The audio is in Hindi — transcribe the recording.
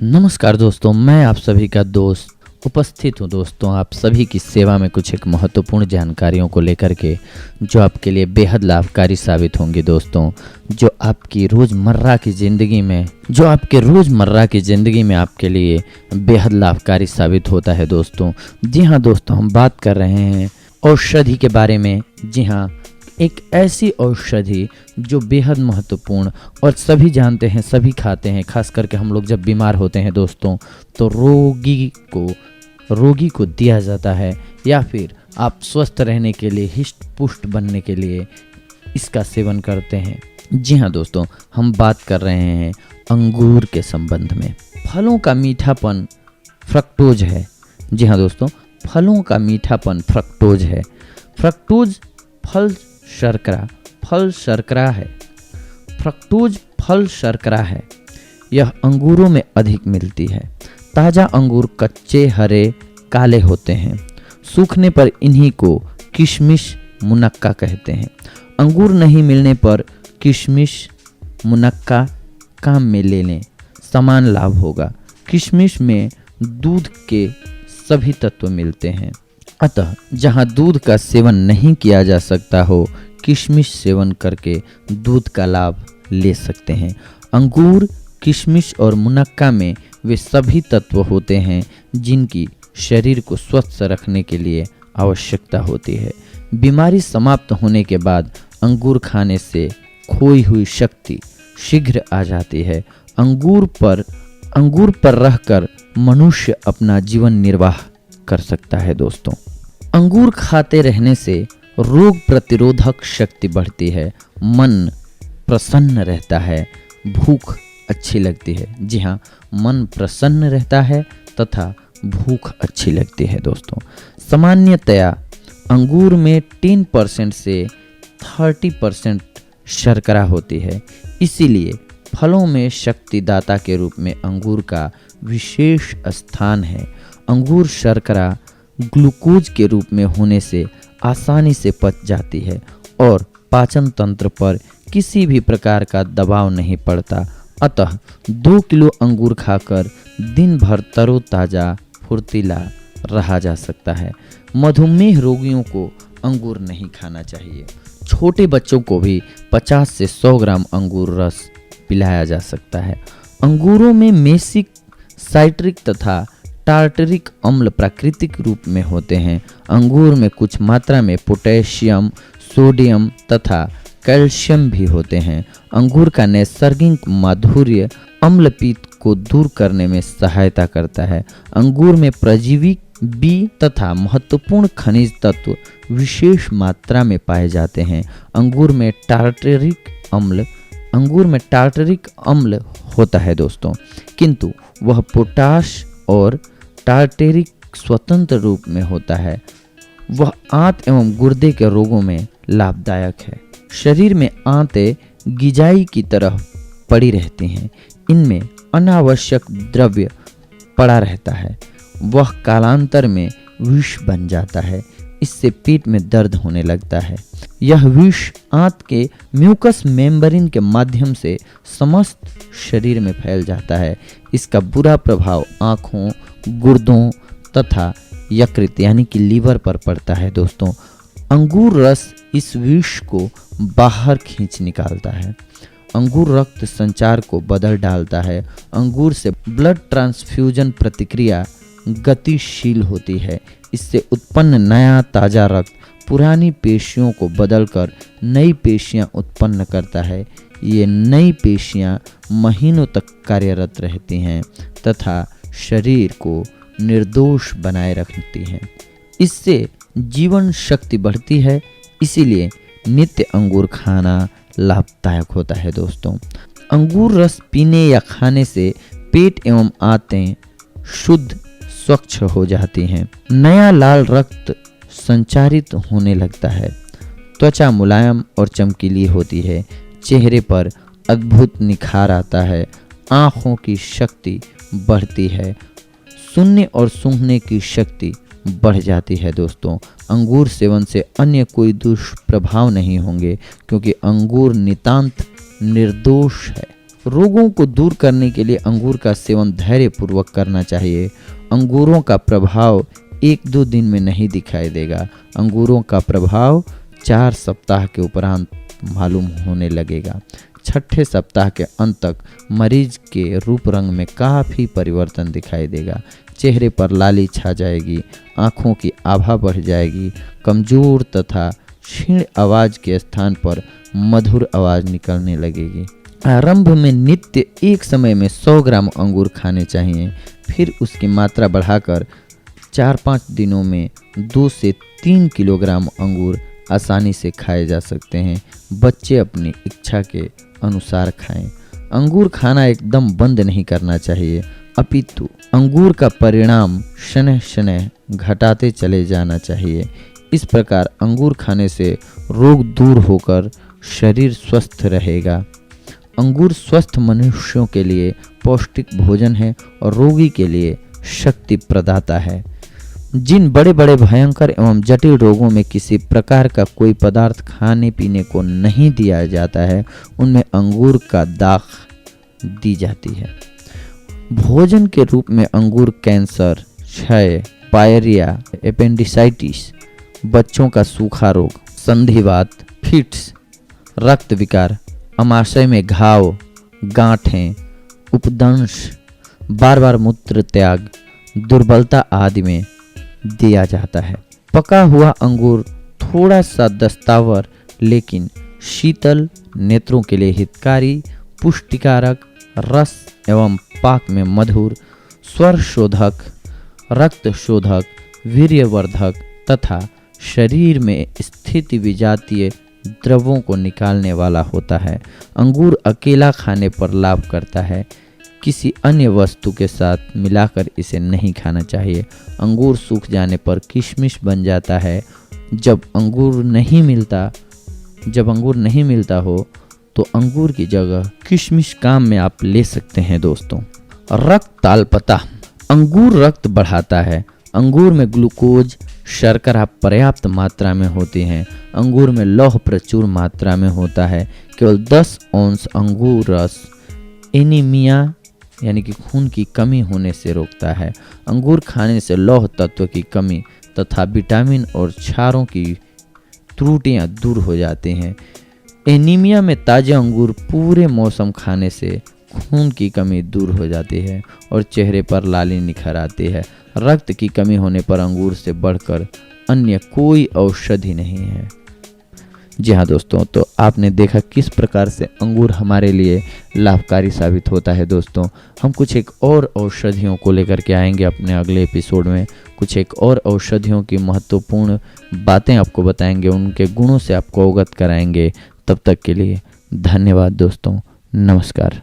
नमस्कार दोस्तों, मैं आप सभी का दोस्त उपस्थित हूँ दोस्तों आप सभी की सेवा में कुछ एक महत्वपूर्ण जानकारियों को लेकर के, जो आपके लिए बेहद लाभकारी साबित होंगी दोस्तों। जो आपकी रोज़मर्रा की ज़िंदगी में आपके लिए बेहद लाभकारी साबित होता है दोस्तों। जी हाँ दोस्तों, हम बात कर रहे हैं औषधि के बारे में। जी हाँ, एक ऐसी औषधि जो बेहद महत्वपूर्ण और सभी जानते हैं, सभी खाते हैं। खास करके हम लोग जब बीमार होते हैं दोस्तों, तो रोगी को दिया जाता है, या फिर आप स्वस्थ रहने के लिए, हिष्ट पुष्ट बनने के लिए इसका सेवन करते हैं। जी हाँ दोस्तों, हम बात कर रहे हैं अंगूर के संबंध में। फलों का मीठापन फ्रक्टोज है। जी हाँ दोस्तों, फलों का मीठापन फ्रक्टोज है। फ्रक्टोज फल शर्करा है। फ्रक्टोज फल शर्करा है। यह अंगूरों में अधिक मिलती है। ताज़ा अंगूर कच्चे हरे काले होते हैं। सूखने पर इन्हीं को किशमिश मुनक्का कहते हैं। अंगूर नहीं मिलने पर किशमिश मुनक्का काम में ले लें, समान लाभ होगा। किशमिश में दूध के सभी तत्व मिलते हैं, अतः जहाँ दूध का सेवन नहीं किया जा सकता हो, किशमिश सेवन करके दूध का लाभ ले सकते हैं। अंगूर, किशमिश और मुनक्का में वे सभी तत्व होते हैं जिनकी शरीर को स्वस्थ रखने के लिए आवश्यकता होती है। बीमारी समाप्त होने के बाद अंगूर खाने से खोई हुई शक्ति शीघ्र आ जाती है। अंगूर पर रहकर मनुष्य अपना जीवन निर्वाह कर सकता है दोस्तों। अंगूर खाते रहने से रोग प्रतिरोधक शक्ति बढ़ती है, मन प्रसन्न रहता है, भूख अच्छी लगती है। जी हाँ, मन प्रसन्न रहता है तथा भूख अच्छी लगती है दोस्तों। सामान्यतया अंगूर में 10% से 30% शर्करा होती है, इसीलिए फलों में शक्तिदाता के रूप में अंगूर का विशेष स्थान है। अंगूर शर्करा ग्लूकोज के रूप में होने से आसानी से पच जाती है और पाचन तंत्र पर किसी भी प्रकार का दबाव नहीं पड़ता। अतः 2 किलो अंगूर खाकर दिन भर तरोताज़ा फुर्तीला रहा जा सकता है। मधुमेह रोगियों को अंगूर नहीं खाना चाहिए। छोटे बच्चों को भी 50 से 100 ग्राम अंगूर रस पिलाया जा सकता है। अंगूरों में मेसिक, साइट्रिक तथा टार्टरिक अम्ल प्राकृतिक रूप में होते हैं। अंगूर में कुछ मात्रा में पोटेशियम, सोडियम तथा कैल्शियम भी होते हैं। अंगूर का नैसर्गिक माधुर्य अम्लपीत को दूर करने में सहायता करता है। अंगूर में परजीवी, बी तथा महत्वपूर्ण खनिज तत्व विशेष मात्रा में पाए जाते हैं। अंगूर में टार्टरिक अम्ल होता है दोस्तों, किंतु वह पोटाश और टार्टेरिक स्वतंत्र रूप में होता है। वह आंत एवं गुर्दे के रोगों में लाभदायक है। शरीर में आंतें गिजाई की तरह पड़ी रहती हैं। इनमें अनावश्यक द्रव्य पड़ा रहता है। वह कालांतर में विष बन जाता है। इससे पेट में दर्द होने लगता है। यह विष आंत के म्यूकस मेम्ब्रेन के माध्यम से समस्त शरीर में फैल जाता है। इसका बुरा प्रभाव आँखों, गुर्दों तथा यकृत यानी कि लीवर पर पड़ता है दोस्तों। अंगूर रस इस विष को बाहर खींच निकालता है। अंगूर रक्त संचार को बदल डालता है। अंगूर से ब्लड ट्रांसफ्यूजन प्रक्रिया गतिशील होती है। इससे उत्पन्न नया ताज़ा रक्त पुरानी पेशियों को बदलकर नई पेशियां उत्पन्न करता है। ये नई पेशियां महीनों तक कार्यरत रहती हैं तथा शरीर को निर्दोष बनाए रखती हैं। इससे जीवन शक्ति बढ़ती है। इसीलिए नित्य अंगूर खाना लाभदायक होता है दोस्तों। अंगूर रस पीने या खाने से पेट एवं आंतें शुद्ध स्वच्छ हो जाती हैं। नया लाल रक्त संचारित होने लगता है। त्वचा मुलायम और चमकीली होती है। चेहरे पर अद्भुत निखार आता है। आँखों की शक्ति बढ़ती है। सुनने और सूंघने की शक्ति बढ़ जाती है दोस्तों। अंगूर सेवन से अन्य कोई दुष्प्रभाव नहीं होंगे, क्योंकि अंगूर नितांत निर्दोष है। रोगों को दूर करने के लिए अंगूर का सेवन धैर्यपूर्वक करना चाहिए। अंगूरों का प्रभाव 1-2 दिन में नहीं दिखाई देगा। अंगूरों का प्रभाव 4 सप्ताह के उपरांत मालूम होने लगेगा। 6ठे सप्ताह के अंत तक मरीज के रूप रंग में काफ़ी परिवर्तन दिखाई देगा। चेहरे पर लाली छा जाएगी, आँखों की आभा बढ़ जाएगी, कमज़ोर तथा क्षीण आवाज़ के स्थान पर मधुर आवाज़ निकलने लगेगी। आरंभ में नित्य एक समय में 100 ग्राम अंगूर खाने चाहिए, फिर उसकी मात्रा बढ़ाकर 4-5 दिनों में 2 से 3 किलोग्राम अंगूर आसानी से खाए जा सकते हैं। बच्चे अपनी इच्छा के अनुसार खाएं। अंगूर खाना एकदम बंद नहीं करना चाहिए, अपितु अंगूर का परिणाम शनह शनह घटाते चले जाना चाहिए। इस प्रकार अंगूर खाने से रोग दूर होकर शरीर स्वस्थ रहेगा। अंगूर स्वस्थ मनुष्यों के लिए पौष्टिक भोजन है और रोगी के लिए शक्ति प्रदाता है। जिन बड़े बड़े भयंकर एवं जटिल रोगों में किसी प्रकार का कोई पदार्थ खाने पीने को नहीं दिया जाता है, उनमें अंगूर का दाख दी जाती है। भोजन के रूप में अंगूर कैंसर, क्षय, पायरिया, एपेंडिसाइटिस, बच्चों का सूखा रोग, संधिवात, फिट्स, रक्त विकार, अमाशय में घाव, गांठें, उपदंश, बार बार मूत्र त्याग, दुर्बलता आदि में दिया जाता है। पका हुआ अंगूर थोड़ा सा दस्तावर लेकिन शीतल, नेत्रों के लिए हितकारी, पुष्टिकारक, रस एवं पाक में मधुर, स्वर शोधक, रक्त शोधक, वीर्यवर्धक तथा शरीर में स्थित विजातीय द्रवों को निकालने वाला होता है। अंगूर अकेला खाने पर लाभ करता है, किसी अन्य वस्तु के साथ मिलाकर इसे नहीं खाना चाहिए। अंगूर सूख जाने पर किशमिश बन जाता है। जब अंगूर नहीं मिलता हो तो अंगूर की जगह किशमिश काम में आप ले सकते हैं दोस्तों। रक्त तालपता, अंगूर रक्त बढ़ाता है। अंगूर में ग्लूकोज, शर्करा पर्याप्त मात्रा में होती हैं। अंगूर में लौह प्रचुर मात्रा में होता है। केवल 10 औंस अंगूर रस एनीमिया यानी कि खून की कमी होने से रोकता है। अंगूर खाने से लौह तत्व की कमी तथा विटामिन और क्षारों की त्रुटियां दूर हो जाती हैं। एनीमिया में ताज़े अंगूर पूरे मौसम खाने से खून की कमी दूर हो जाती है और चेहरे पर लाली निखर आती है। रक्त की कमी होने पर अंगूर से बढ़कर अन्य कोई औषधि नहीं है। जी हाँ दोस्तों, तो आपने देखा किस प्रकार से अंगूर हमारे लिए लाभकारी साबित होता है। दोस्तों, हम कुछ एक और औषधियों को लेकर के आएंगे अपने अगले एपिसोड में। कुछ एक और औषधियों की महत्वपूर्ण बातें आपको बताएंगे, उनके गुणों से आपको अवगत कराएंगे। तब तक के लिए धन्यवाद दोस्तों, नमस्कार।